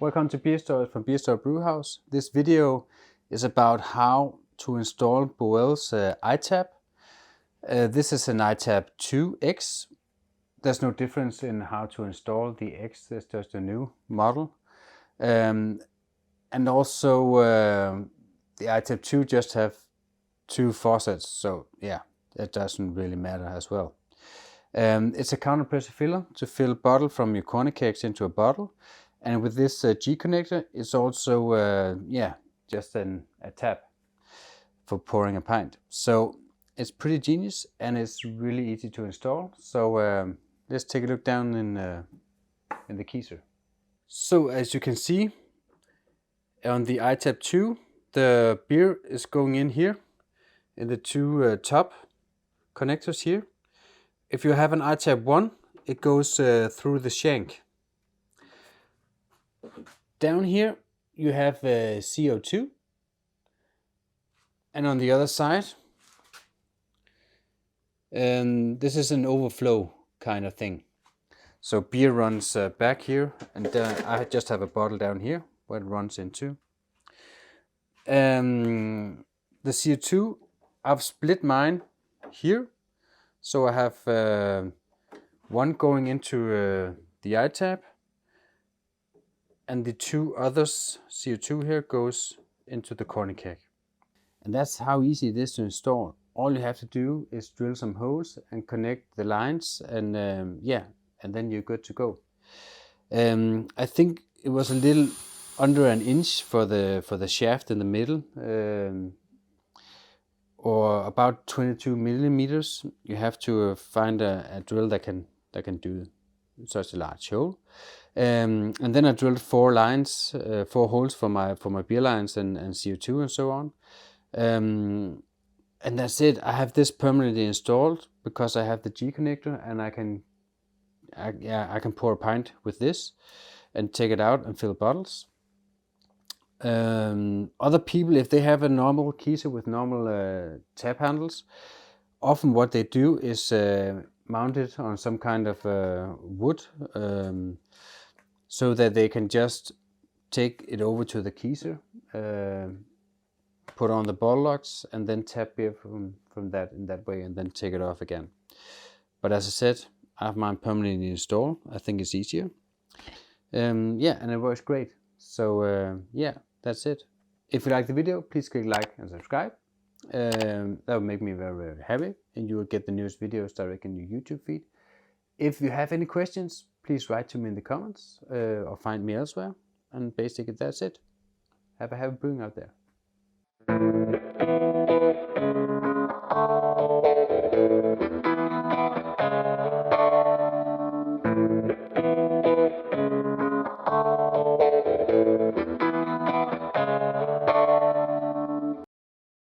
Welcome to Beerstories from Beerstory Brewhouse. This video is about how to install brewers iTap. This is an iTap 2X. There's no difference in how to install the X, there's just a new model. And also the iTap 2 just have two faucets, so yeah, that doesn't really matter as well. It's a counter pressure filler to fill bottle from your corner kegs into a bottle. And with this G connector, it's also just a tap for pouring a pint. So it's pretty genius and it's really easy to install. So let's take a look down in the keezer. So as you can see on the iTap 2, the beer is going in here in the two top connectors here. If you have an iTap 1, it goes through the shank. Down here you have CO2, and on the other side this is an overflow kind of thing. So beer runs back here, and I just have a bottle down here where it runs into. The CO2, I've split mine here, so I have one going into the iTap, and the two others CO2 here goes into the corner keg. And that's how easy it is to install. All you have to do is drill some holes and connect the lines, and and then you're good to go. I think it was a little under an inch for the shaft in the middle, or about 22 millimeters. You have to find a drill that can do such a large hole. And then I drilled four holes for my beer lines and CO2 and so on. And that's it. I have this permanently installed because I have the G connector, and I can pour a pint with this and take it out and fill bottles. Other people, if they have a normal keezer with normal tap handles, often what they do is mount it on some kind of wood, so that they can just take it over to the keezer, put on the bottle locks, and then tap beer from that in that way, and then take it off again. But as I said, I have mine permanently installed. I think it's easier. And it works great. So that's it. If you like the video, please click like and subscribe. That would make me very, very happy, and you will get the newest videos directly in your YouTube feed. If you have any questions, please write to me in the comments, or find me elsewhere. And basically that's it. Have a happy brewing out there.